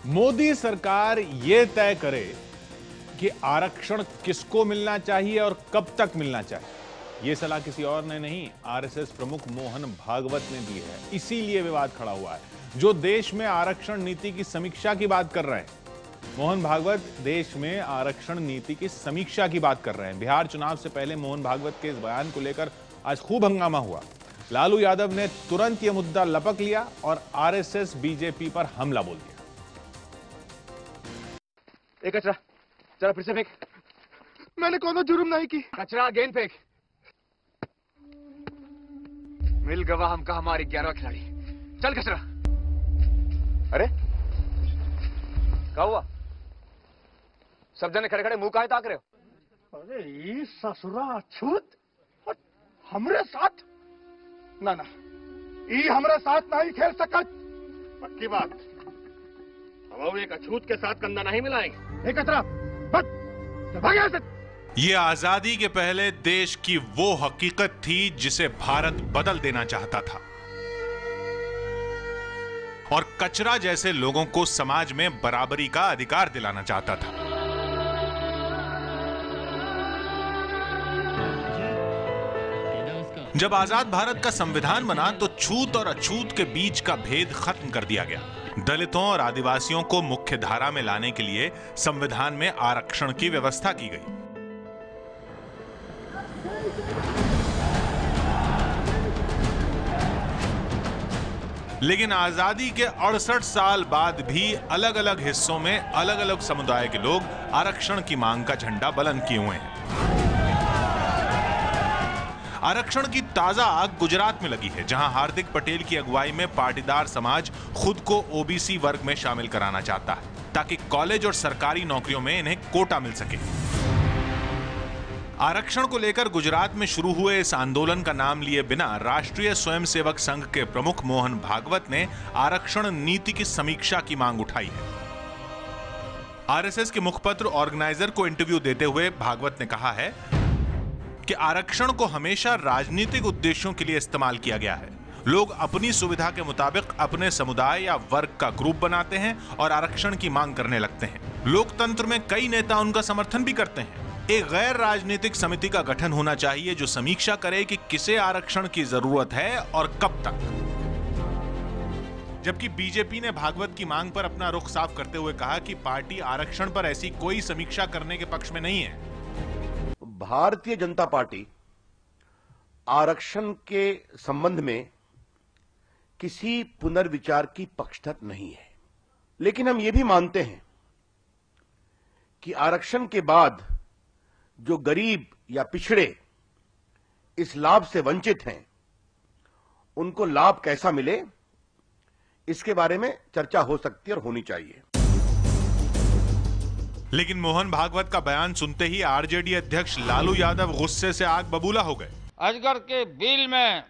मोदी सरकार ये तय करे कि आरक्षण किसको मिलना चाहिए और कब तक मिलना चाहिए। यह सलाह किसी और ने नहीं, आरएसएस प्रमुख मोहन भागवत ने दी है। इसीलिए विवाद खड़ा हुआ है, जो देश में आरक्षण नीति की समीक्षा की बात कर रहे हैं। मोहन भागवत देश में आरक्षण नीति की समीक्षा की बात कर रहे हैं। बिहार चुनाव से पहले मोहन भागवत के इस बयान को लेकर आज खूब हंगामा हुआ। लालू यादव ने तुरंत यह मुद्दा लपक लिया और आरएसएस बीजेपी पर हमला बोल दिया। एक कचरा जरा फिर से फेंक। मैंने कोनो जुर्म नहीं की। कचरा गेंद फेंक। मिल गवाह हमका हमारी 11वां खिलाड़ी। चल कचरा। अरे क्या हुआ? सब जने खड़े खड़े मुंह काहे ताक रहे हो? अरे ये ससुरा छूत हमरे साथ ना ना ये हमरे साथ नहीं खेल सकत। पक्की बात, हम एक अछूत के साथ कंधा नहीं मिलाएंगे। एक कतरा ये आजादी के पहले देश की वो हकीकत थी जिसे भारत बदल देना चाहता था और कचरा जैसे लोगों को समाज में बराबरी का अधिकार दिलाना चाहता था। जब आजाद भारत का संविधान बना तो छूत और अछूत के बीच का भेद खत्म कर दिया गया। दलितों और आदिवासियों को मुख्य धारा में लाने के लिए संविधान में आरक्षण की व्यवस्था की गई। लेकिन आजादी के 68 साल बाद भी अलग अलग हिस्सों में अलग अलग समुदाय के लोग आरक्षण की मांग का झंडा बुलंद किए हुए हैं। आरक्षण की ताजा आग गुजरात में लगी है, जहां हार्दिक पटेल की अगुवाई में पाटीदार समाज खुद को ओबीसी वर्ग में शामिल कराना चाहता है ताकि कॉलेज और सरकारी नौकरियों में इन्हें कोटा मिल सके। आरक्षण को लेकर गुजरात में शुरू हुए इस आंदोलन का नाम लिए बिना राष्ट्रीय स्वयंसेवक संघ के प्रमुख मोहन भागवत ने आरक्षण नीति की समीक्षा की मांग उठाई है। आरएसएस के मुखपत्र ऑर्गेनाइजर को इंटरव्यू देते हुए भागवत ने कहा है कि आरक्षण को हमेशा राजनीतिक उद्देश्यों के लिए इस्तेमाल किया गया है। लोग अपनी सुविधा के मुताबिक अपने समुदाय या वर्ग का ग्रुप बनाते हैं और आरक्षण की मांग करने लगते हैं। लोकतंत्र में कई नेता उनका समर्थन भी करते हैं। एक गैर राजनीतिक समिति का गठन होना चाहिए जो समीक्षा करे कि किसे आरक्षण की जरूरत है और कब तक। जबकि बीजेपी ने भागवत की मांग पर अपना रुख साफ करते हुए कहा कि पार्टी आरक्षण पर ऐसी कोई समीक्षा करने के पक्ष में नहीं है। भारतीय जनता पार्टी आरक्षण के संबंध में किसी पुनर्विचार की पक्षधर नहीं है, लेकिन हम ये भी मानते हैं कि आरक्षण के बाद जो गरीब या पिछड़े इस लाभ से वंचित हैं, उनको लाभ कैसा मिले, इसके बारे में चर्चा हो सकती है और होनी चाहिए। लेकिन मोहन भागवत का बयान सुनते ही आरजेडी अध्यक्ष लालू यादव गुस्से से आग बबूला हो गए। अजगर के बिल में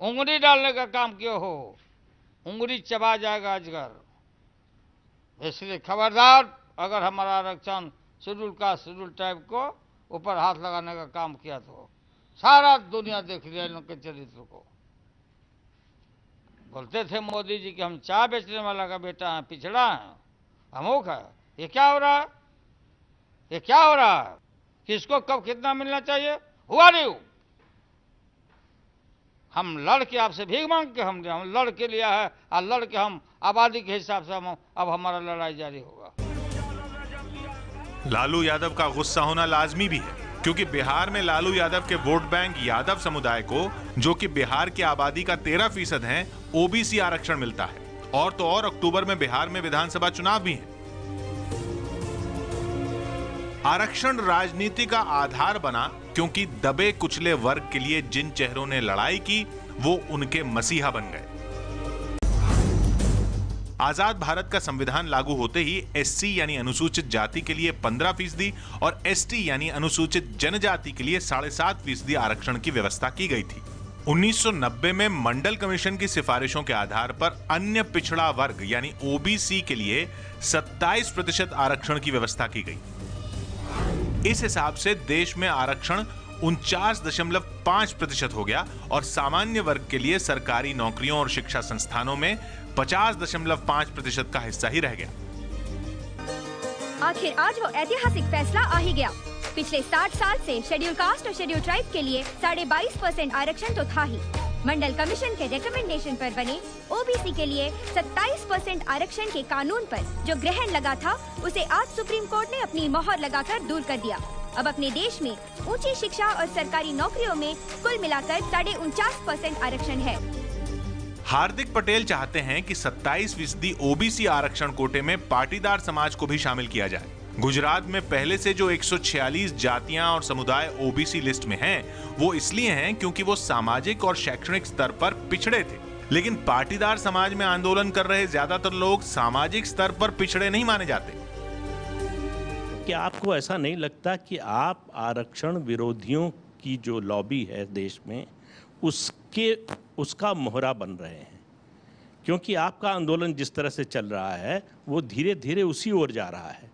उंगली डालने का काम क्यों हो? उंगली चबा जाएगा अजगर। इसलिए खबरदार, अगर हमारा आरक्षण शेड्यूल कास्ट शेड्यूल टाइप को ऊपर हाथ लगाने का काम किया तो सारा दुनिया देख लिया इन लोग के चरित्र को। बोलते थे मोदी जी कि हम चाय बेचने वाला का बेटा है, पिछड़ा है, अमुक है। ये क्या हो रहा है? ये क्या हो रहा है? किसको कब कितना मिलना चाहिए? हुआ नहीं हो। हम लड़ के आपसे भीख मांग के हम लड़ के लिया है और लड़ के हम आबादी के हिसाब से हम अब हमारा लड़ाई जारी होगा। लालू यादव का गुस्सा होना लाजमी भी है, क्योंकि बिहार में लालू यादव के वोट बैंक यादव समुदाय को, जो कि बिहार की आबादी का 13% है, ओबीसी आरक्षण मिलता है। और तो और अक्टूबर में बिहार में विधानसभा चुनाव भी है। आरक्षण राजनीति का आधार बना क्योंकि दबे कुचले वर्ग के लिए जिन चेहरों ने लड़ाई की वो उनके मसीहा बन गए। आजाद भारत का संविधान लागू होते ही एससी यानी अनुसूचित जाति के लिए 15% और एसटी यानी अनुसूचित जनजाति के लिए 7.5% आरक्षण की व्यवस्था की गई थी। 1990 में मंडल कमीशन की सिफारिशों के आधार पर अन्य पिछड़ा वर्ग यानी ओबीसी के लिए 27% आरक्षण की व्यवस्था की गई। इस हिसाब से देश में आरक्षण 49.5% हो गया और सामान्य वर्ग के लिए सरकारी नौकरियों और शिक्षा संस्थानों में 50.5% का हिस्सा ही रह गया। आखिर आज वो ऐतिहासिक फैसला आ ही गया। पिछले 60 साल से शेड्यूल कास्ट और शेड्यूल ट्राइब के लिए 22.5% आरक्षण तो था ही। मंडल कमीशन के रिकमेंडेशन पर बने ओबीसी के लिए 27% आरक्षण के कानून पर जो ग्रहण लगा था, उसे आज सुप्रीम कोर्ट ने अपनी मोहर लगाकर दूर कर दिया। अब अपने देश में ऊंची शिक्षा और सरकारी नौकरियों में कुल मिलाकर 49% आरक्षण है। हार्दिक पटेल चाहते हैं कि 27% ओबीसी आरक्षण कोटे में पाटीदार समाज को भी शामिल किया जाए। गुजरात में पहले से जो 146 जातियां और समुदाय ओबीसी लिस्ट में हैं, वो इसलिए हैं क्योंकि वो सामाजिक और शैक्षणिक स्तर पर पिछड़े थे। लेकिन पाटीदार समाज में आंदोलन कर रहे ज्यादातर लोग सामाजिक स्तर पर पिछड़े नहीं माने जाते। क्या आपको ऐसा नहीं लगता कि आप आरक्षण विरोधियों की जो लॉबी है देश में, उसका मोहरा बन रहे हैं? क्योंकि आपका आंदोलन जिस तरह से चल रहा है वो धीरे धीरे उसी ओर जा रहा है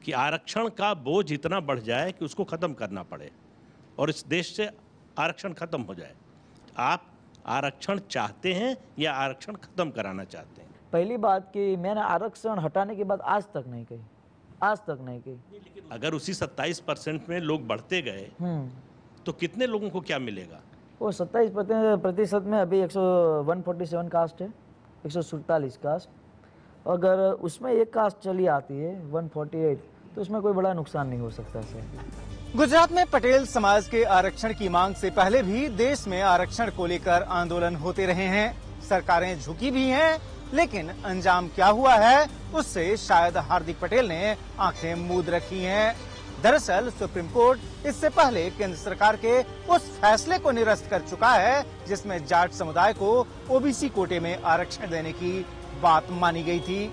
कि आरक्षण का बोझ इतना बढ़ जाए कि उसको ख़त्म करना पड़े और इस देश से आरक्षण ख़त्म हो जाए। आप आरक्षण चाहते हैं या आरक्षण ख़त्म कराना चाहते हैं? पहली बात कि मैंने आरक्षण हटाने की बात आज तक नहीं कही, आज तक नहीं कही। अगर उसी 27% में लोग बढ़ते गए तो कितने लोगों को क्या मिलेगा? वो 27% में अभी 147 कास्ट है, 147 कास्ट। अगर उसमें एक कास्ट चली आती है 148, तो उसमें कोई बड़ा नुकसान नहीं हो सकता सर। गुजरात में पटेल समाज के आरक्षण की मांग से पहले भी देश में आरक्षण को लेकर आंदोलन होते रहे हैं। सरकारें झुकी भी हैं, लेकिन अंजाम क्या हुआ है उससे शायद हार्दिक पटेल ने आंखें मूंद रखी हैं। दरअसल सुप्रीम कोर्ट इससे पहले केंद्र सरकार के उस फैसले को निरस्त कर चुका है जिसमें जाट समुदाय को ओबीसी कोटे में आरक्षण देने की बात मानी गई थी।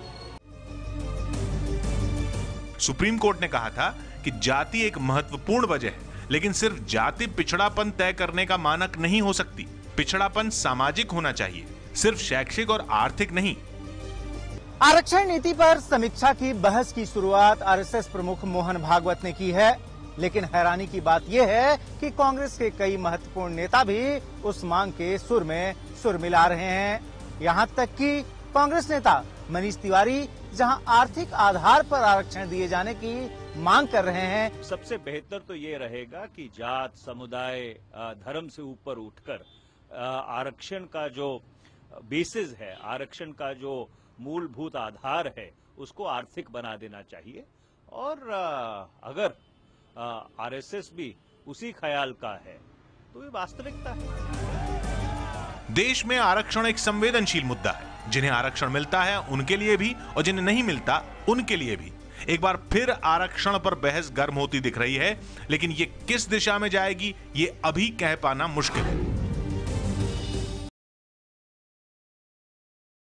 सुप्रीम कोर्ट ने कहा था कि जाति एक महत्वपूर्ण वजह है, लेकिन सिर्फ जाति पिछड़ापन तय करने का मानक नहीं हो सकती। पिछड़ापन सामाजिक होना चाहिए, सिर्फ शैक्षिक और आर्थिक नहीं। आरक्षण नीति पर समीक्षा की बहस की शुरुआत आरएसएस प्रमुख मोहन भागवत ने की है, लेकिन हैरानी की बात यह है कि कांग्रेस के कई महत्वपूर्ण नेता भी उस मांग के सुर में सुर मिला रहे हैं। यहाँ तक कि कांग्रेस नेता मनीष तिवारी जहां आर्थिक आधार पर आरक्षण दिए जाने की मांग कर रहे हैं, सबसे बेहतर तो ये रहेगा कि जात, समुदाय, धर्म से ऊपर उठकर आरक्षण का जो बेसिस है, आरक्षण का जो मूलभूत आधार है, उसको आर्थिक बना देना चाहिए। और अगर आरएसएस भी उसी ख्याल का है तो ये वास्तविकता है। देश में आरक्षण एक संवेदनशील मुद्दा है। जिन्हें आरक्षण मिलता है उनके लिए भी और जिन्हें नहीं मिलता उनके लिए भी। एक बार फिर आरक्षण पर बहस गर्म होती दिख रही है, लेकिन ये किस दिशा में जाएगी ये अभी कह पाना मुश्किल है।